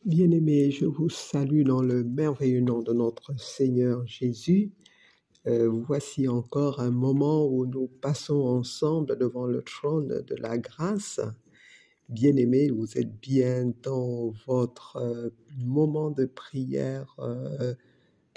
Bien-aimés, je vous salue dans le merveilleux nom de notre Seigneur Jésus. Voici encore un moment où nous passons ensemble devant le trône de la grâce. Bien-aimés, vous êtes bien dans votre moment de prière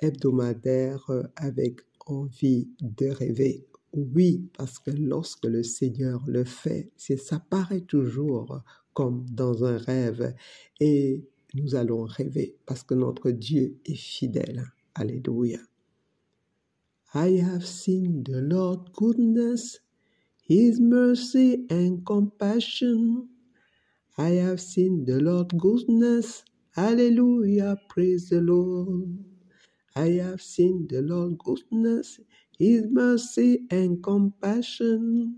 hebdomadaire avec envie de rêver. Oui, parce que lorsque le Seigneur le fait, ça paraît toujours comme dans un rêve. Et nous allons rêver parce que notre Dieu est fidèle. Alléluia. I have seen the Lord's goodness, His mercy and compassion. I have seen the Lord's goodness. Hallelujah, praise the Lord. I have seen the Lord's goodness, His mercy and compassion.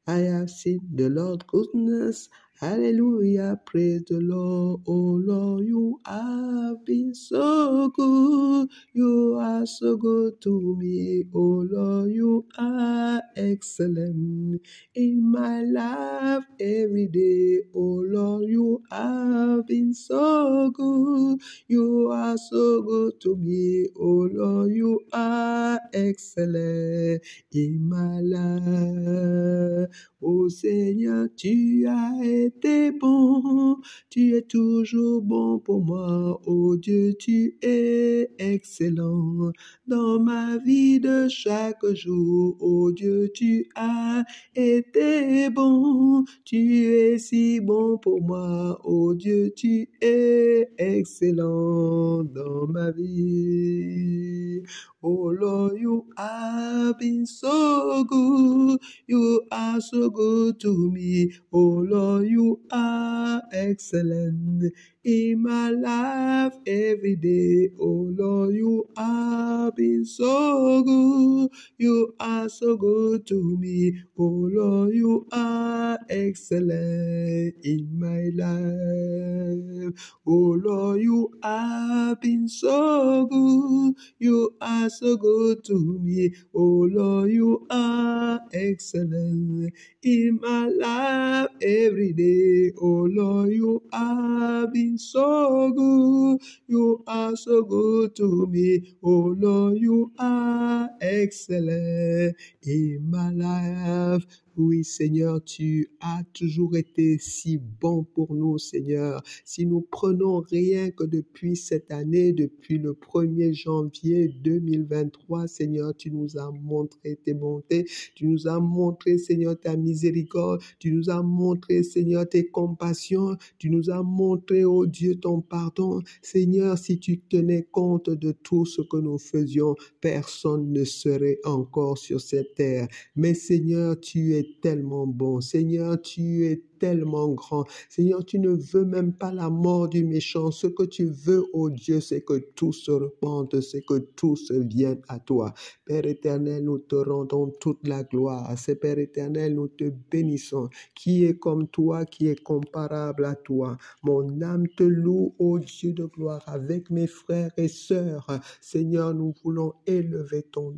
I have seen the Lord's goodness. Hallelujah, praise the Lord. Oh Lord, you have been so good. You are so good to me. Oh Lord, you are excellent in my life every day. Oh Lord, you have been so good. You are so good to me. Oh Lord, you are excellent in my life. Oh Seigneur, tu as été bon, tu es toujours bon pour moi. Oh Dieu, tu es excellent dans ma vie de chaque jour. Oh Dieu, tu as été bon, tu es si bon pour moi. Oh Dieu, tu es excellent dans ma vie. Oh Lord, you have been so good. You are so good to me. Oh Lord, you are excellent in my life every day. Oh Lord, you have been so good. You are so good to me. Oh Lord, you are excellent in my life. Oh Lord, you have been so good. You are so good to me. Oh Lord, you are excellent in my life every day. Oh Lord, you have been so good. You are so good to me. Oh Lord, you are excellent in my life. Oui, Seigneur, tu as toujours été si bon pour nous, Seigneur. Si nous prenons rien que depuis cette année, depuis le 1er janvier 2023, Seigneur, tu nous as montré tes bontés, tu nous as montré, Seigneur, ta miséricorde, tu nous as montré, Seigneur, tes compassions, tu nous as montré, oh Dieu, ton pardon. Seigneur, si tu tenais compte de tout ce que nous faisions, personne ne serait encore sur cette terre. Mais Seigneur, tu es tellement bon. Seigneur, tu es tellement grand. Seigneur, tu ne veux même pas la mort du méchant. Ce que tu veux, oh Dieu, c'est que tout se repente, c'est que tout se vienne à toi. Père éternel, nous te rendons toute la gloire. C'est Père éternel, nous te bénissons. Qui est comme toi, qui est comparable à toi? Mon âme te loue, ô Dieu de gloire, avec mes frères et sœurs. Seigneur, nous voulons élever ton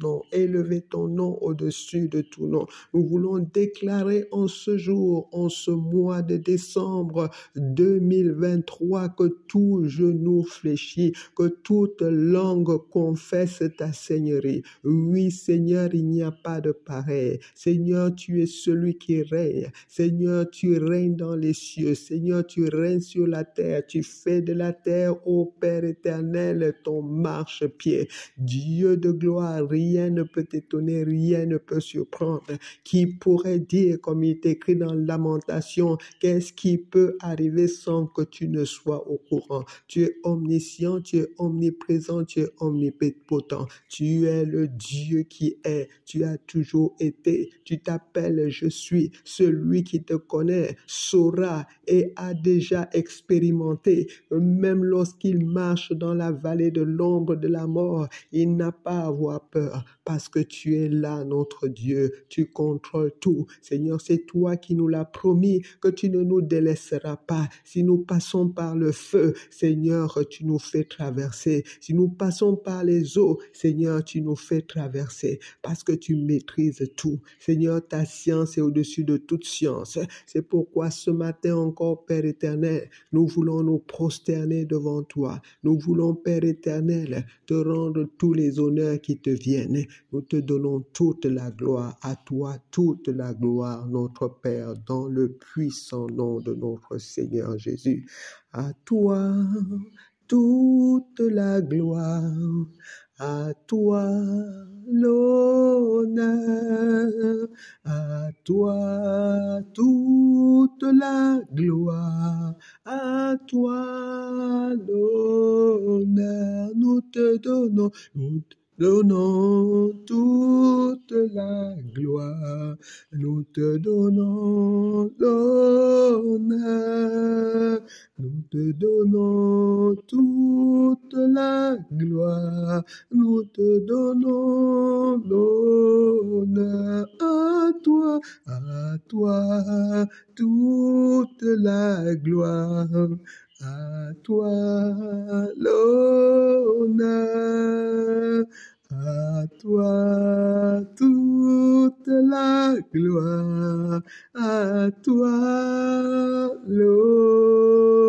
nom au-dessus de tout nom. Nous voulons déclarer en ce jour, en ce mois de décembre 2023, que tout genou fléchit, que toute langue confesse ta Seigneurie. Oui, Seigneur, il n'y a pas de pareil. Seigneur, tu es celui qui règne. Seigneur, tu règnes dans les cieux. Seigneur, tu règnes sur la terre. Tu fais de la terre, ô Père éternel, ton marchepied. Dieu de gloire, rien ne peut t'étonner, rien ne peut surprendre. Qui pourrait dire, comme il est écrit dans Lamentation, qu'est-ce qui peut arriver sans que tu ne sois au courant? Tu es omniscient, tu es omniprésent, tu es omnipotent. Tu es le Dieu qui est, tu as toujours été. Tu t'appelles je suis. Celui qui te connaît saura et a déjà expérimenté. Même lorsqu'il marche dans la vallée de l'ombre de la mort, il n'a pas à avoir peur parce que tu es là, notre Dieu. Tu contrôles tout. Seigneur, c'est toi qui nous l'as promis que tu ne nous délaisseras pas. Si nous passons par le feu, Seigneur, tu nous fais traverser. Si nous passons par les eaux, Seigneur, tu nous fais traverser parce que tu maîtrises tout. Seigneur, ta science est au-dessus de toute science. C'est pourquoi ce matin encore, Père éternel, nous voulons nous prosterner devant toi. Nous voulons, Père éternel, te rendre tous les honneurs qui te viennent. Nous te donnons toute la gloire, à toi toute la gloire, notre Père, dans le puissant nom de notre Seigneur Jésus. À toi toute la gloire, à toi l'honneur, à toi toute la gloire, à toi l'honneur. Nous te donnons toute la gloire, nous te donnons l'honneur, nous te donnons toute la gloire, nous te donnons l'honneur. À toi toute la gloire, à toi l'honneur, à toi toute la gloire, à toi l'honneur.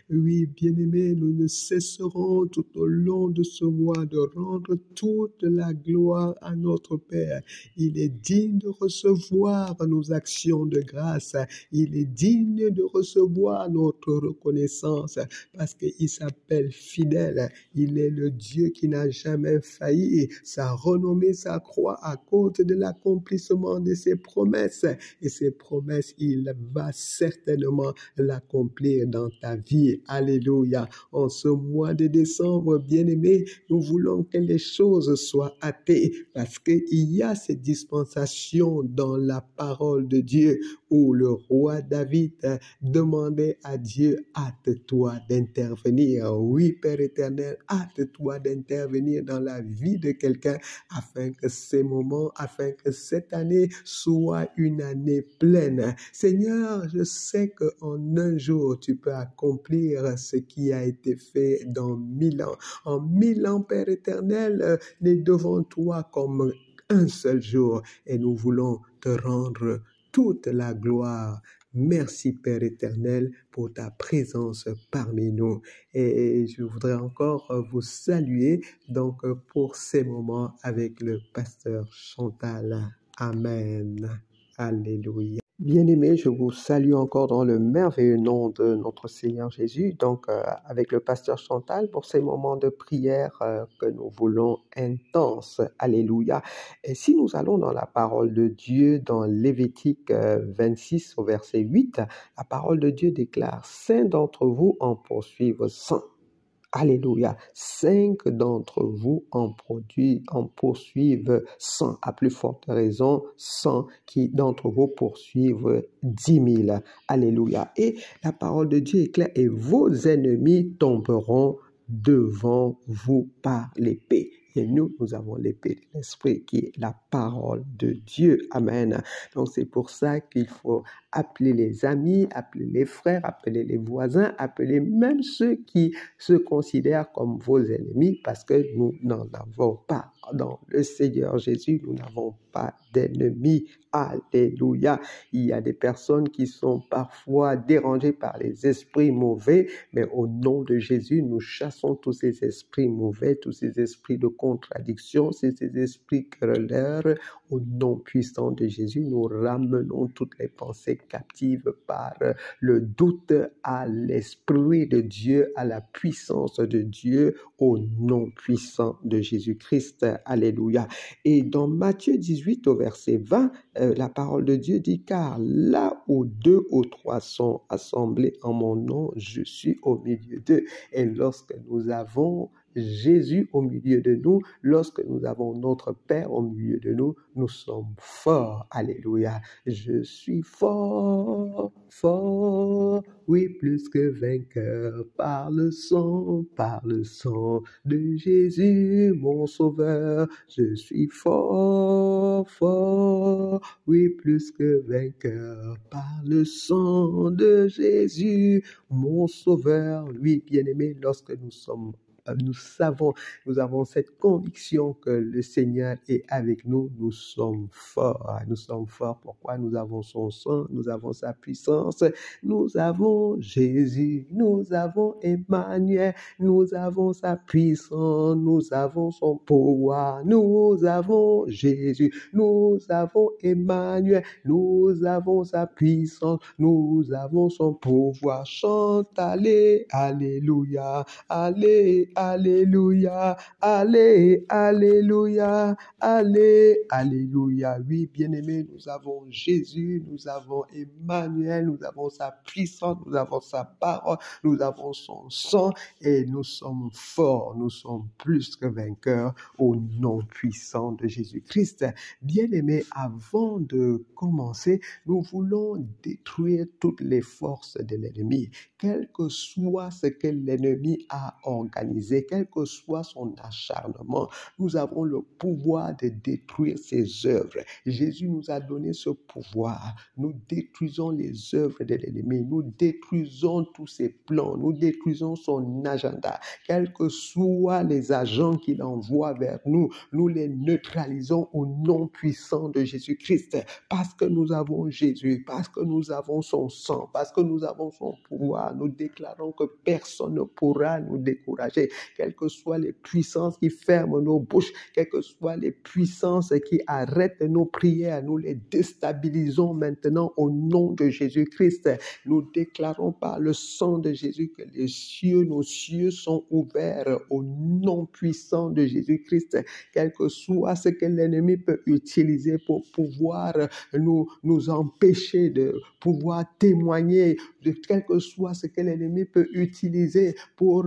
Oui, bien-aimés, nous ne cesserons tout au long de ce mois de rendre toute la gloire à notre Père. Il est digne de recevoir nos actions de grâce. Il est digne de recevoir notre reconnaissance parce qu'il s'appelle fidèle. Il est le Dieu qui n'a jamais failli. Sa renommée s'accroît à cause de l'accomplissement de ses promesses. Et ses promesses, il va certainement l'accomplir dans ta vie. Alléluia. En ce mois de décembre, bien-aimés, nous voulons que les choses soient hâtées parce qu'il y a cette dispensation dans la parole de Dieu où le roi David demandait à Dieu, hâte-toi d'intervenir. Oui, Père éternel, hâte-toi d'intervenir dans la vie de quelqu'un afin que ces moments, afin que cette année soit une année pleine. Seigneur, je sais qu'en un jour, tu peux accomplir ce qui a été fait dans 1000 ans. En 1000 ans, Père éternel, n'est devant toi comme un seul jour et nous voulons te rendre toute la gloire. Merci Père éternel pour ta présence parmi nous. Et je voudrais encore vous saluer donc pour ces moments avec le pasteur Chantal. Amen. Alléluia. Bien-aimés, je vous salue encore dans le merveilleux nom de notre Seigneur Jésus, donc avec le pasteur Chantal pour ces moments de prière que nous voulons intenses. Alléluia. Et si nous allons dans la parole de Dieu, dans Lévitique 26 au verset 8, la parole de Dieu déclare « Saint d'entre vous en poursuivent 100 ». Alléluia. 5 d'entre vous en poursuivent 100. À plus forte raison, 100 qui d'entre vous poursuivent 10 000. Alléluia. Et la parole de Dieu est claire. Et vos ennemis tomberont devant vous par l'épée. Et nous avons l'épée de l'Esprit qui est la parole de Dieu. Amen. Donc c'est pour ça qu'il faut appeler les amis, appeler les frères, appeler les voisins, appeler même ceux qui se considèrent comme vos ennemis parce que nous n'en avons pas. Dans le Seigneur Jésus, nous n'avons pas d'ennemis. Alléluia. Il y a des personnes qui sont parfois dérangées par les esprits mauvais, mais au nom de Jésus, nous chassons tous ces esprits mauvais, tous ces esprits de contradiction, ces esprits querelleurs. Au nom puissant de Jésus, nous ramenons toutes les pensées captives par le doute à l'Esprit de Dieu, à la puissance de Dieu, au nom puissant de Jésus-Christ. Alléluia. Et dans Matthieu 18 au verset 20, la parole de Dieu dit « Car là où 2 ou 3 sont assemblés en mon nom, je suis au milieu d'eux. » Et lorsque nous avons Jésus au milieu de nous, lorsque nous avons notre Père au milieu de nous, nous sommes forts. Alléluia. Je suis fort, fort, oui, plus que vainqueur, par le sang de Jésus, mon Sauveur. Je suis fort, fort, vainqueur, oui, plus que vainqueur, par le sang de Jésus, mon sauveur, lui, bien-aimé, lorsque nous savons, nous avons cette conviction que le Seigneur est avec nous, nous sommes forts. Nous sommes forts. Pourquoi? Nous avons son sang, nous avons sa puissance, nous avons Jésus, nous avons Emmanuel, nous avons sa puissance, nous avons son pouvoir, nous avons Jésus, nous avons Emmanuel, nous avons sa puissance, nous avons son pouvoir. Chante, allez, alléluia, allez, alléluia, allez, alléluia, allez, alléluia. Oui, bien-aimés, nous avons Jésus, nous avons Emmanuel, nous avons sa puissance, nous avons sa parole, nous avons son sang et nous sommes forts, nous sommes plus que vainqueurs au nom puissant de Jésus-Christ. Bien-aimés, avant de commencer, nous voulons détruire toutes les forces de l'ennemi, quel que soit ce que l'ennemi a organisé, quel que soit son acharnement. Nous avons le pouvoir de détruire ses œuvres. Jésus nous a donné ce pouvoir. Nous détruisons les œuvres de l'ennemi. Nous détruisons tous ses plans. Nous détruisons son agenda. Quels que soient les agents qu'il envoie vers nous, nous les neutralisons au nom puissant de Jésus-Christ. Parce que nous avons Jésus, parce que nous avons son sang, parce que nous avons son pouvoir, nous déclarons que personne ne pourra nous décourager. Quelles que soient les puissances qui ferment nos bouches, quelles que soient les puissances qui arrêtent nos prières, nous les déstabilisons maintenant au nom de Jésus-Christ. Nous déclarons par le sang de Jésus que les cieux, nos cieux sont ouverts au nom puissant de Jésus-Christ. Quel que soit ce que l'ennemi peut utiliser pour pouvoir nous empêcher de pouvoir témoigner, de quel que soit ce que l'ennemi peut utiliser pour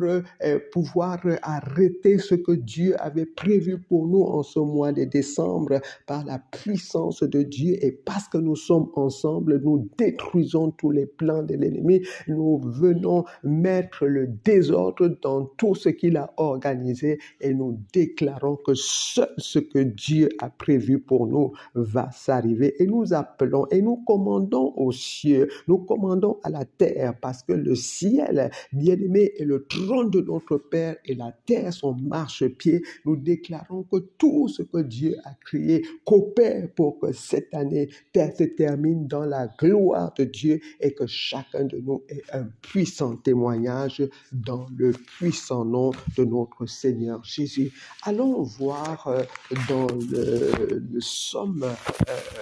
pouvoir arrêter ce que Dieu avait prévu pour nous en ce mois de décembre, par la puissance de Dieu et parce que nous sommes ensemble, nous détruisons tous les plans de l'ennemi, nous venons mettre le désordre dans tout ce qu'il a organisé et nous déclarons que seul ce que Dieu a prévu pour nous va s'arriver et nous appelons et nous commandons aux cieux, nous commandons à la terre parce que le ciel, bien-aimé, est le trône de notre Père et la terre son marchepied. Nous déclarons que tout ce que Dieu a créé coopère pour que cette année se termine dans la gloire de Dieu et que chacun de nous ait un puissant témoignage dans le puissant nom de notre Seigneur Jésus. Allons voir dans le psaume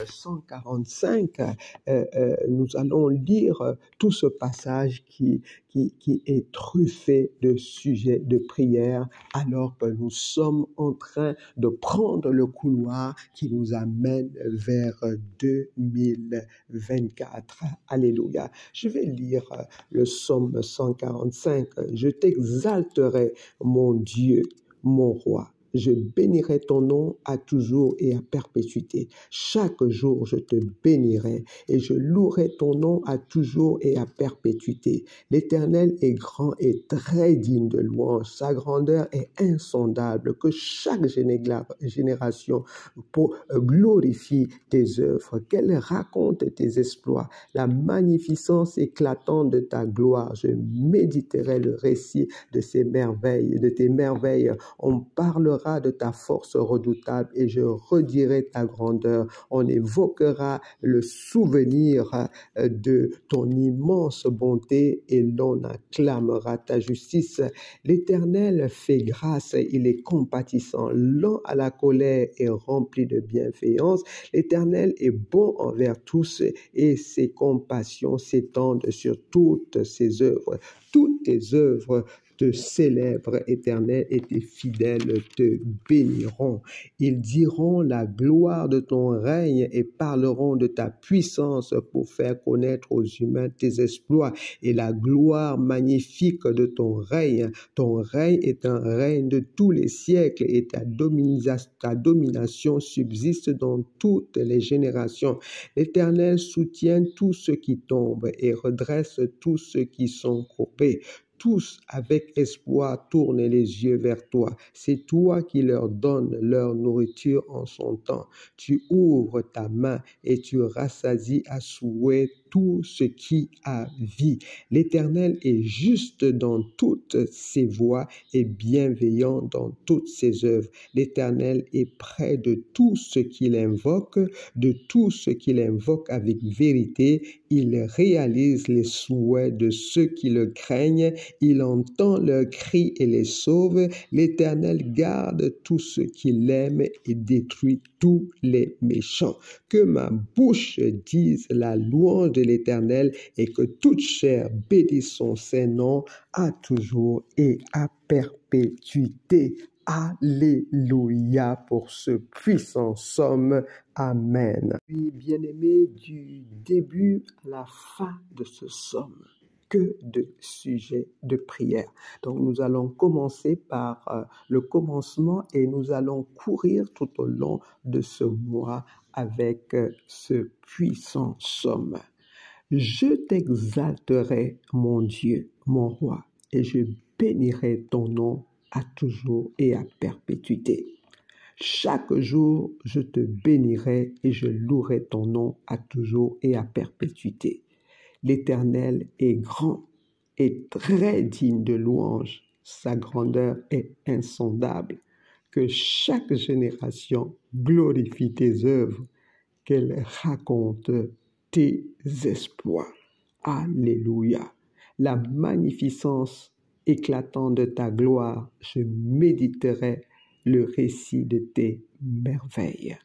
145, nous allons lire tout ce passage qui est truffé de sujets de prière alors que nous sommes en train de prendre le couloir qui nous amène vers 2024. Alléluia. Je vais lire le psaume 145. Je t'exalterai, mon Dieu, mon roi. Je bénirai ton nom à toujours et à perpétuité. Chaque jour, je te bénirai et je louerai ton nom à toujours et à perpétuité. L'Éternel est grand et très digne de louange. Sa grandeur est insondable. Que chaque génération glorifie tes œuvres, qu'elle raconte tes exploits, la magnificence éclatante de ta gloire. Je méditerai le récit de ces merveilles, de tes merveilles. On parlera de ta force redoutable et je redirai ta grandeur. On évoquera le souvenir de ton immense bonté et l'on acclamera ta justice. L'Éternel fait grâce, il est compatissant, lent à la colère et rempli de bienveillance. L'Éternel est bon envers tous et ses compassions s'étendent sur toutes ses œuvres. Toutes tes œuvres te célèbrent, Éternel, et tes fidèles te béniront. Ils diront la gloire de ton règne et parleront de ta puissance pour faire connaître aux humains tes exploits et la gloire magnifique de ton règne. Ton règne est un règne de tous les siècles et ta domination subsiste dans toutes les générations. L'Éternel soutient tous ceux qui tombent et redresse tous ceux qui sont courbés. tous, avec espoir, tournent les yeux vers toi. C'est toi qui leur donnes leur nourriture en son temps. Tu ouvres ta main et tu rassasies à souhait tout ce qui a vie. L'Éternel est juste dans toutes ses voies et bienveillant dans toutes ses œuvres. L'Éternel est près de tout ce qu'il invoque, avec vérité. Il réalise les souhaits de ceux qui le craignent. Il entend leurs cris et les sauve. L'Éternel garde tous ceux qui l'aiment et détruit tous les méchants. Que ma bouche dise la louange de l'Éternel et que toute chair bénisse son Saint-Nom à toujours et à perpétuité. Alléluia pour ce puissant psaume. Amen. Puis, bien-aimés, du début à la fin de ce psaume, que de sujets de prière. Donc nous allons commencer par le commencement et nous allons courir tout au long de ce mois avec ce puissant psaume. Je t'exalterai, mon Dieu, mon roi, et je bénirai ton nom à toujours et à perpétuité. Chaque jour, je te bénirai et je louerai ton nom à toujours et à perpétuité. L'Éternel est grand et très digne de louange. Sa grandeur est insondable. Que chaque génération glorifie tes œuvres, qu'elle raconte tes exploits. Alléluia. La magnificence éclatante de ta gloire, je méditerai le récit de tes merveilles.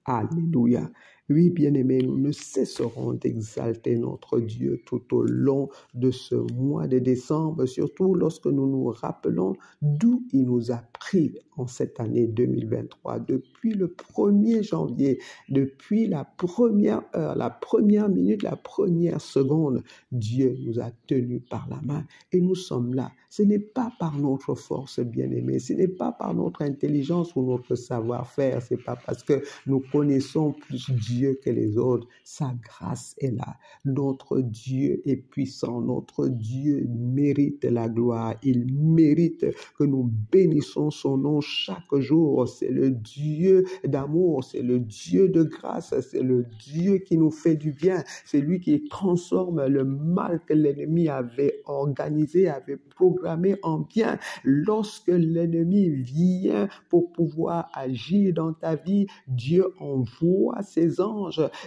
Alléluia. Oui, bien-aimés, nous ne cesserons d'exalter notre Dieu tout au long de ce mois de décembre, surtout lorsque nous nous rappelons d'où il nous a pris en cette année 2023. Depuis le 1er janvier, depuis la première heure, la première minute, la première seconde, Dieu nous a tenus par la main et nous sommes là. Ce n'est pas par notre force, bien-aimés, ce n'est pas par notre intelligence ou notre savoir-faire, ce n'est pas parce que nous connaissons plus Dieu que les autres. Sa grâce est là. Notre Dieu est puissant. Notre Dieu mérite la gloire. Il mérite que nous bénissons son nom chaque jour. C'est le Dieu d'amour. C'est le Dieu de grâce. C'est le Dieu qui nous fait du bien. C'est lui qui transforme le mal que l'ennemi avait organisé, avait programmé en bien. Lorsque l'ennemi vient pour pouvoir agir dans ta vie, Dieu envoie ses anges.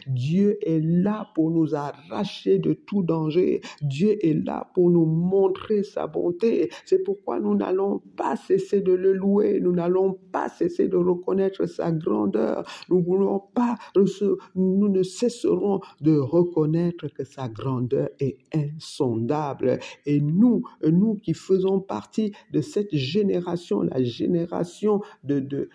Dieu est là pour nous arracher de tout danger. Dieu est là pour nous montrer sa bonté. C'est pourquoi nous n'allons pas cesser de le louer. Nous n'allons pas cesser de reconnaître sa grandeur. Nous ne cesserons de reconnaître que sa grandeur est insondable. Et nous qui faisons partie de cette génération, la génération de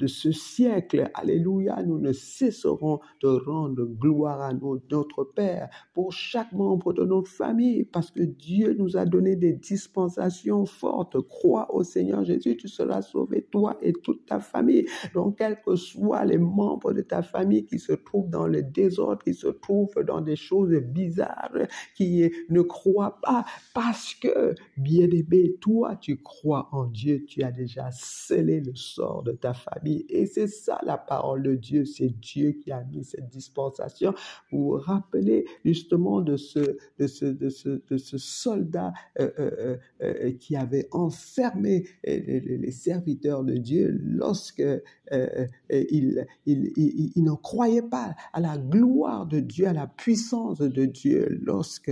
ce siècle, alléluia, nous ne cesserons de rendre gloire à notre Père pour chaque membre de notre famille, parce que Dieu nous a donné des dispensations fortes. Crois au Seigneur Jésus, tu seras sauvé, toi et toute ta famille. Donc, quels que soient les membres de ta famille qui se trouvent dans le désordre, qui se trouvent dans des choses bizarres, qui ne croient pas, parce que, bien-aimé, toi, tu crois en Dieu, tu as déjà scellé le sort de ta famille. Et c'est ça la parole de Dieu. C'est Dieu qui a mis cette dispensation. Vous vous rappelez justement de ce soldat qui avait enfermé les serviteurs de Dieu lorsque il n'en croyait pas à la gloire de Dieu, à la puissance de Dieu. Lorsque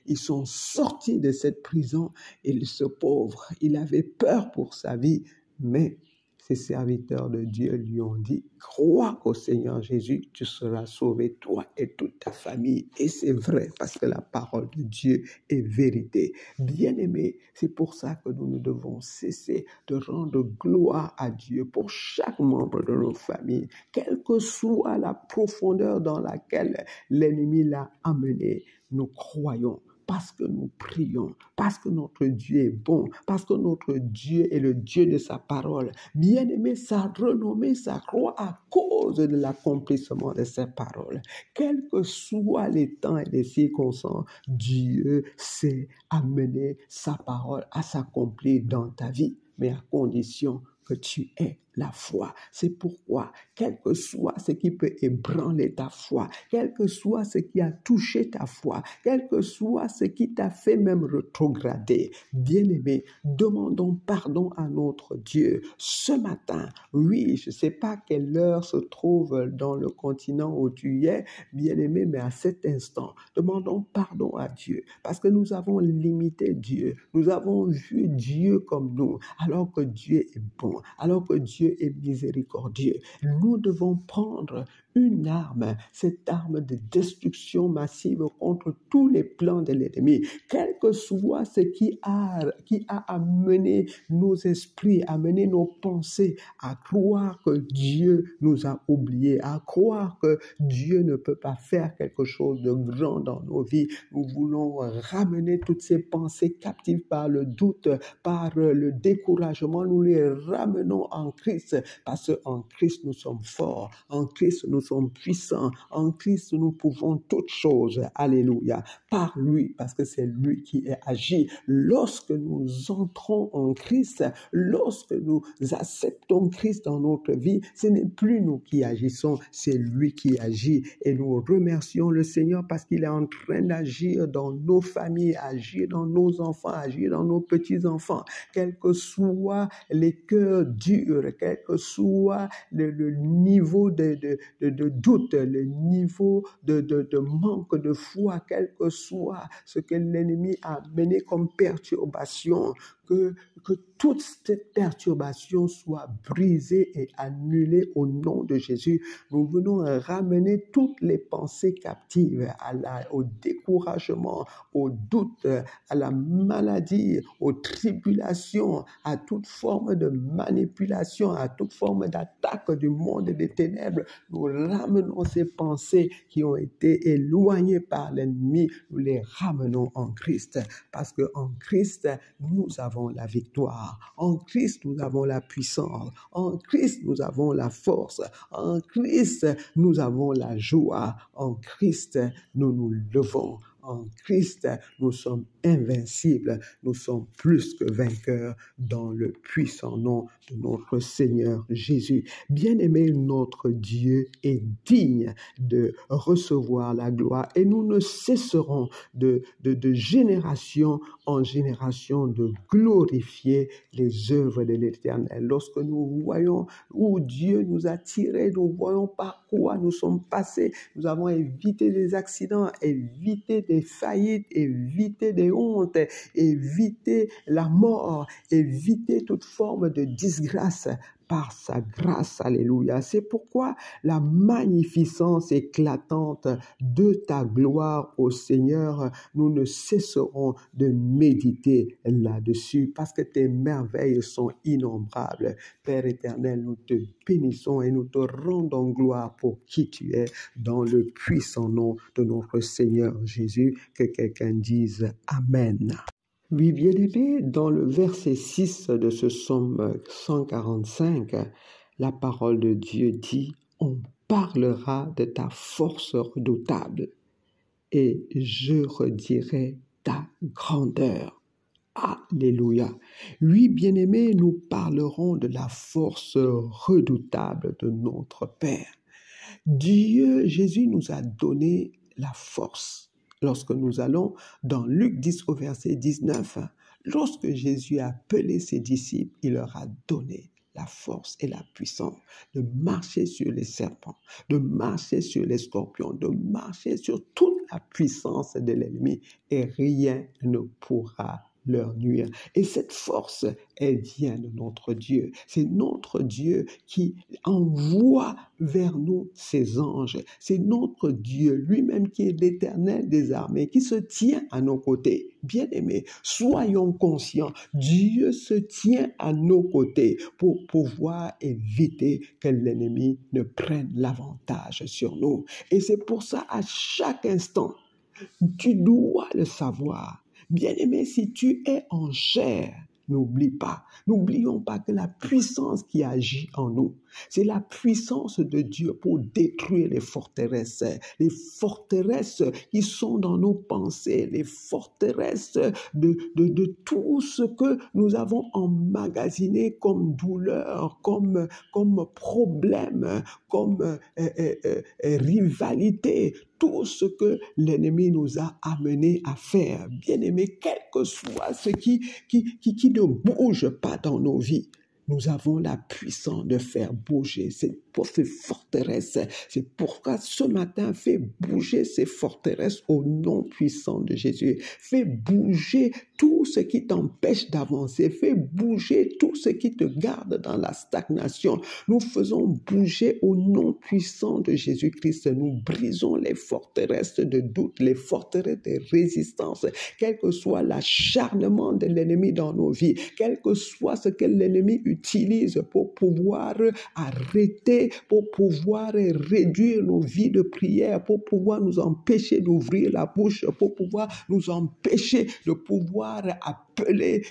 ils sont sortis de cette prison, et ce pauvre, il avait peur pour sa vie, mais ces serviteurs de Dieu lui ont dit, crois au Seigneur Jésus, tu seras sauvé, toi et toute ta famille. Et c'est vrai, parce que la parole de Dieu est vérité. Bien-aimés, c'est pour ça que nous ne devons cesser de rendre gloire à Dieu pour chaque membre de nos familles, quelle que soit la profondeur dans laquelle l'ennemi l'a amené. Nous croyons parce que nous prions, parce que notre Dieu est bon, parce que notre Dieu est le Dieu de sa parole. Bien-aimé, sa renommée s'accroît à cause de l'accomplissement de ses paroles. Quels que soient les temps et les circonstances, Dieu sait amener sa parole à s'accomplir dans ta vie, mais à condition que tu aies la foi. C'est pourquoi, quel que soit ce qui peut ébranler ta foi, quel que soit ce qui a touché ta foi, quel que soit ce qui t'a fait même rétrograder, bien-aimé, demandons pardon à notre Dieu. Ce matin, oui, je ne sais pas quelle heure se trouve dans le continent où tu es, bien-aimé, mais à cet instant, demandons pardon à Dieu, parce que nous avons limité Dieu, nous avons vu Dieu comme nous, alors que Dieu est bon, alors que Dieu est miséricordieux. Nous devons prendre une arme, cette arme de destruction massive contre tous les plans de l'ennemi, quel que soit ce qui a amené nos esprits, amené nos pensées à croire que Dieu nous a oubliés, à croire que Dieu ne peut pas faire quelque chose de grand dans nos vies. Nous voulons ramener toutes ces pensées captives par le doute, par le découragement. Nous les ramenons en Christ, parce qu'en Christ nous sommes forts, en Christ nous sommes puissants, en Christ nous pouvons toutes choses. Alléluia. Par lui, parce que c'est lui qui est agi. Lorsque nous entrons en Christ, lorsque nous acceptons Christ dans notre vie, ce n'est plus nous qui agissons, c'est lui qui agit. Et nous remercions le Seigneur parce qu'il est en train d'agir dans nos familles, agir dans nos enfants, agir dans nos petits-enfants. Quels que soient les cœurs durs, quel que soit le niveau de doute, le niveau de manque de foi, quel que soit ce que l'ennemi a mené comme perturbation, que toute cette perturbation soit brisée et annulée au nom de Jésus. Nous venons ramener toutes les pensées captives au découragement, au doute, à la maladie, aux tribulations, à toute forme de manipulation, à toute forme d'attaque du monde des ténèbres. Nous ramenons ces pensées qui ont été éloignées par l'ennemi, nous les ramenons en Christ, parce qu'en Christ, nous avons la victoire. En Christ, nous avons la puissance. En Christ, nous avons la force. En Christ, nous avons la joie. En Christ, nous nous levons. En Christ, nous sommes invincibles, nous sommes plus que vainqueurs dans le puissant nom de notre Seigneur Jésus. Bien-aimé, notre Dieu est digne de recevoir la gloire et nous ne cesserons de génération en génération de glorifier les œuvres de l'Éternel. Lorsque nous voyons où Dieu nous a tirés, nous voyons par quoi nous sommes passés, nous avons évité des accidents, évité des faillites, éviter des hontes, éviter la mort, éviter toute forme de disgrâce par sa grâce. Alléluia. C'est pourquoi la magnificence éclatante de ta gloire, ô Seigneur, nous ne cesserons de méditer là-dessus parce que tes merveilles sont innombrables. Père éternel, nous te bénissons et nous te rendons gloire pour qui tu es dans le puissant nom de notre Seigneur Jésus. Que quelqu'un dise Amen. Oui, bien-aimé, dans le verset 6 de ce psaume 145, la parole de Dieu dit « On parlera de ta force redoutable et je redirai ta grandeur. » Alléluia. Oui, bien-aimé, nous parlerons de la force redoutable de notre Père. Dieu, Jésus nous a donné la force. Lorsque nous allons dans Luc 10 au verset 19, lorsque Jésus a appelé ses disciples, il leur a donné la force et la puissance de marcher sur les serpents, de marcher sur les scorpions, de marcher sur toute la puissance de l'ennemi et rien ne pourra leur nuire. Et cette force, elle vient de notre Dieu. C'est notre Dieu qui envoie vers nous ses anges. C'est notre Dieu lui-même qui est l'Éternel des armées, qui se tient à nos côtés. Bien-aimés, soyons conscients, Dieu se tient à nos côtés pour pouvoir éviter que l'ennemi ne prenne l'avantage sur nous. Et c'est pour ça, à chaque instant, Tu dois le savoir. Bien-aimé, si tu es en chair, n'oublions pas que la puissance qui agit en nous, c'est la puissance de Dieu pour détruire les forteresses qui sont dans nos pensées, les forteresses de tout ce que nous avons emmagasiné comme douleur, comme problème, comme rivalité, tout ce que l'ennemi nous a amené à faire. Bien-aimé, quel que soit ce qui ne bouge pas dans nos vies, nous avons la puissance de faire bouger ces forteresses. C'est pourquoi ce matin, fais bouger ces forteresses au nom puissant de Jésus. Fais bouger tout ce qui t'empêche d'avancer. Fais bouger tout ce qui te garde dans la stagnation. Nous faisons bouger au nom puissant de Jésus-Christ. Nous brisons les forteresses de doute, les forteresses de résistance, quel que soit l'acharnement de l'ennemi dans nos vies, quel que soit ce que l'ennemi utilise pour pouvoir arrêter, pour pouvoir réduire nos vies de prière, pour pouvoir nous empêcher d'ouvrir la bouche, pour pouvoir nous empêcher de pouvoir appeler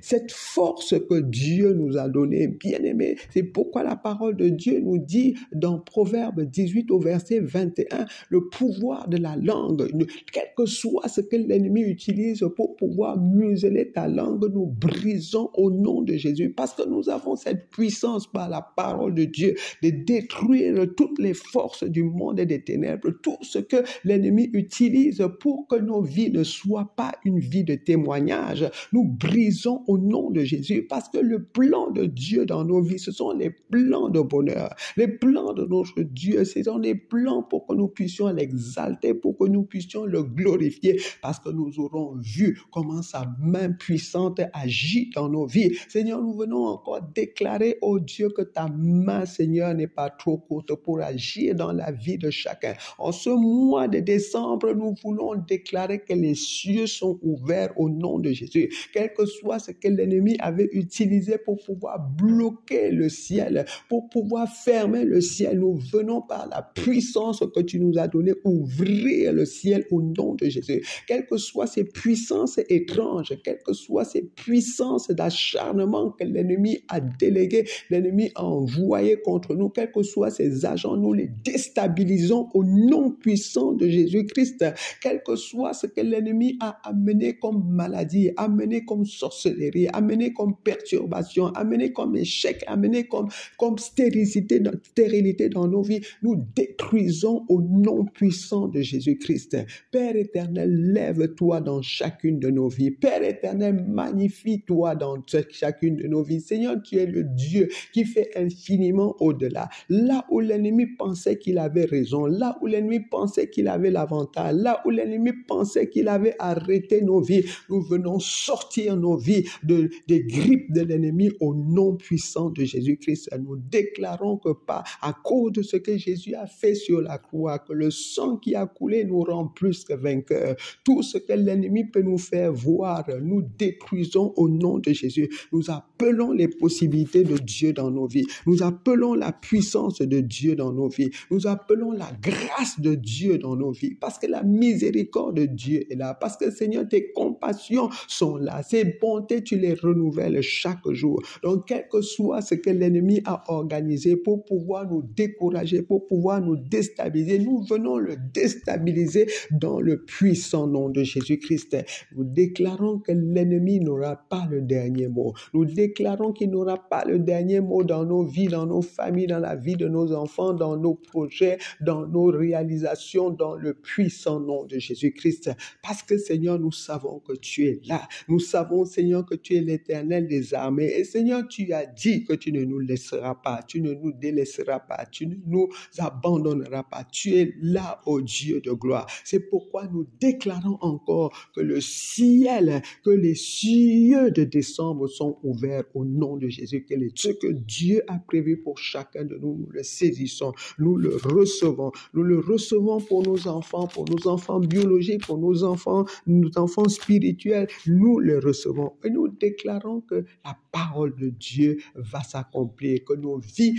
cette force que Dieu nous a donnée. Bien-aimés, c'est pourquoi la parole de Dieu nous dit dans Proverbe 18 au verset 21, le pouvoir de la langue, quel que soit ce que l'ennemi utilise pour pouvoir museler ta langue, nous brisons au nom de Jésus, parce que nous avons cette puissance par la parole de Dieu de détruire toutes les forces du monde et des ténèbres, tout ce que l'ennemi utilise pour que nos vies ne soient pas une vie de témoignage. Nous brisons au nom de Jésus, parce que le plan de Dieu dans nos vies, ce sont les plans de bonheur. Les plans de notre Dieu, ce sont des plans pour que nous puissions l'exalter, pour que nous puissions le glorifier, parce que nous aurons vu comment sa main puissante agit dans nos vies. Seigneur, nous venons encore déclarer, oh Dieu, que ta main, Seigneur, n'est pas trop courte pour agir dans la vie de chacun. En ce mois de décembre, nous voulons déclarer que les cieux sont ouverts au nom de Jésus. Quel que soit ce que l'ennemi avait utilisé pour pouvoir bloquer le ciel, pour pouvoir fermer le ciel, nous venons par la puissance que tu nous as donnée ouvrir le ciel au nom de Jésus. Quelles que soient ces puissances étranges, quelles que soient ces puissances d'acharnement que l'ennemi a déléguées, l'ennemi a envoyé contre nous, quels que soient ces agents, nous les déstabilisons au nom puissant de Jésus-Christ. Quel que soit ce que l'ennemi a amené comme maladie, amené comme sorcellerie, amené comme perturbation, amené comme échec, amené comme stérilité dans nos vies, nous détruisons au nom puissant de Jésus-Christ. Père éternel, lève-toi dans chacune de nos vies. Père éternel, magnifie-toi dans chacune de nos vies. Seigneur, tu es le Dieu qui fait infiniment au-delà. Là où l'ennemi pensait qu'il avait raison, là où l'ennemi pensait qu'il avait l'avantage, là où l'ennemi pensait qu'il avait arrêté nos vies, nous venons sortir nos vies des grippes de l'ennemi au nom puissant de Jésus-Christ. Nous déclarons que à cause de ce que Jésus a fait sur la croix, que le sang qui a coulé nous rend plus que vainqueurs. Tout ce que l'ennemi peut nous faire voir, nous détruisons au nom de Jésus. Nous appelons les possibilités de Dieu dans nos vies. Nous appelons la puissance de Dieu dans nos vies. Nous appelons la grâce de Dieu dans nos vies, parce que la miséricorde de Dieu est là, parce que Seigneur, tes compassions sont là, ces bontés, tu les renouvelles chaque jour. Donc, quel que soit ce que l'ennemi a organisé pour pouvoir nous décourager, pour pouvoir nous déstabiliser, nous venons le déstabiliser dans le puissant nom de Jésus-Christ. Nous déclarons que l'ennemi n'aura pas le dernier mot. Nous déclarons qu'il n'aura pas le dernier mot dans nos vies, dans nos familles, dans la vie de nos enfants, dans nos projets, dans nos réalisations, dans le puissant nom de Jésus-Christ. Parce que Seigneur, nous savons que tu es là. Nous savons, Seigneur, que tu es l'Éternel des armées. Et Seigneur, tu as dit que tu ne nous laisseras pas, tu ne nous délaisseras pas, tu ne nous abandonneras pas. Tu es là, ô Dieu de gloire. C'est pourquoi nous déclarons encore que le ciel, que les cieux de décembre sont ouverts au nom de Jésus. Que ce que Dieu a prévu pour chacun de nous, nous le saisissons, nous le recevons pour nos enfants biologiques, pour nos enfants spirituels, nous les recevons et nous déclarons que la parole de Dieu va s'accomplir, que nos vies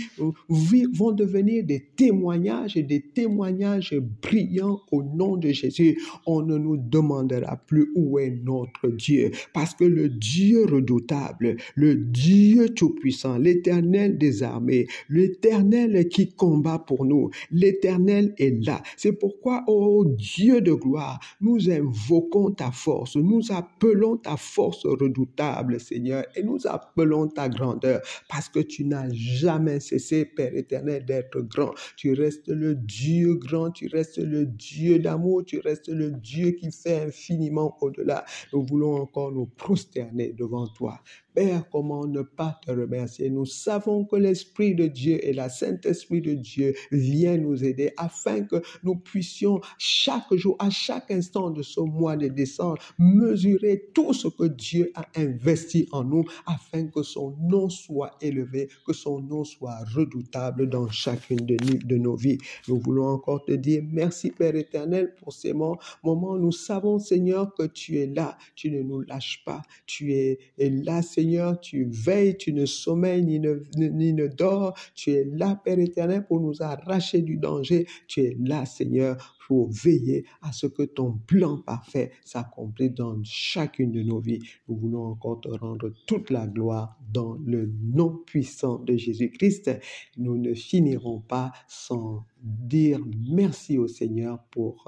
vont devenir des témoignages et des témoignages brillants au nom de Jésus. On ne nous demandera plus où est notre Dieu, parce que le Dieu redoutable, le Dieu tout-puissant, l'Éternel des armées, l'Éternel qui combat pour nous, l'Éternel est là. C'est pourquoi, ô Dieu de gloire, nous invoquons ta force, nous appelons ta force redoutable, Seigneur, et nous appelons ta grandeur, parce que tu n'as jamais cessé, Père éternel, d'être grand. Tu restes le Dieu grand, tu restes le Dieu d'amour, tu restes le Dieu qui fait infiniment au-delà. Nous voulons encore nous prosterner devant toi. Père, comment ne pas te remercier? Nous savons que l'Esprit de Dieu et la Saint-Esprit de Dieu viennent nous aider afin que nous puissions chaque jour, à chaque instant de ce mois de décembre, mesurer tout ce que Dieu a investi en nous afin que son nom soit élevé, que son nom soit redoutable dans chacune de nos vies. Nous voulons encore te dire merci, Père éternel, pour ces moments. Nous savons, Seigneur, que tu es là, tu ne nous lâches pas, tu es là, Seigneur, tu veilles, tu ne sommeilles ni ne dors, tu es là, Père éternel, pour nous arracher du danger, tu es là, Seigneur, pour veiller à ce que ton plan parfait s'accomplisse dans chacune de nos vies. Nous voulons encore te rendre toute la gloire dans le nom puissant de Jésus-Christ. Nous ne finirons pas sans dire merci au Seigneur pour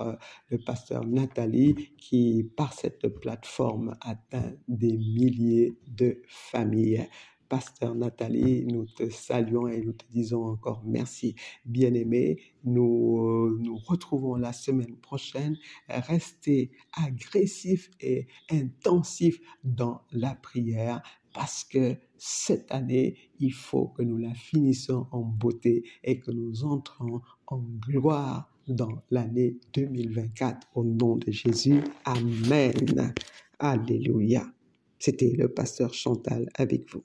le pasteur Nathalie qui, par cette plateforme, atteint des milliers de familles. Pasteur Nathalie, nous te saluons et nous te disons encore merci. Bien-aimés, nous nous retrouvons la semaine prochaine. Restez agressifs et intensifs dans la prière parce que cette année, il faut que nous la finissions en beauté et que nous entrons en gloire dans l'année 2024. Au nom de Jésus, Amen. Alléluia. C'était le pasteur Chantal avec vous.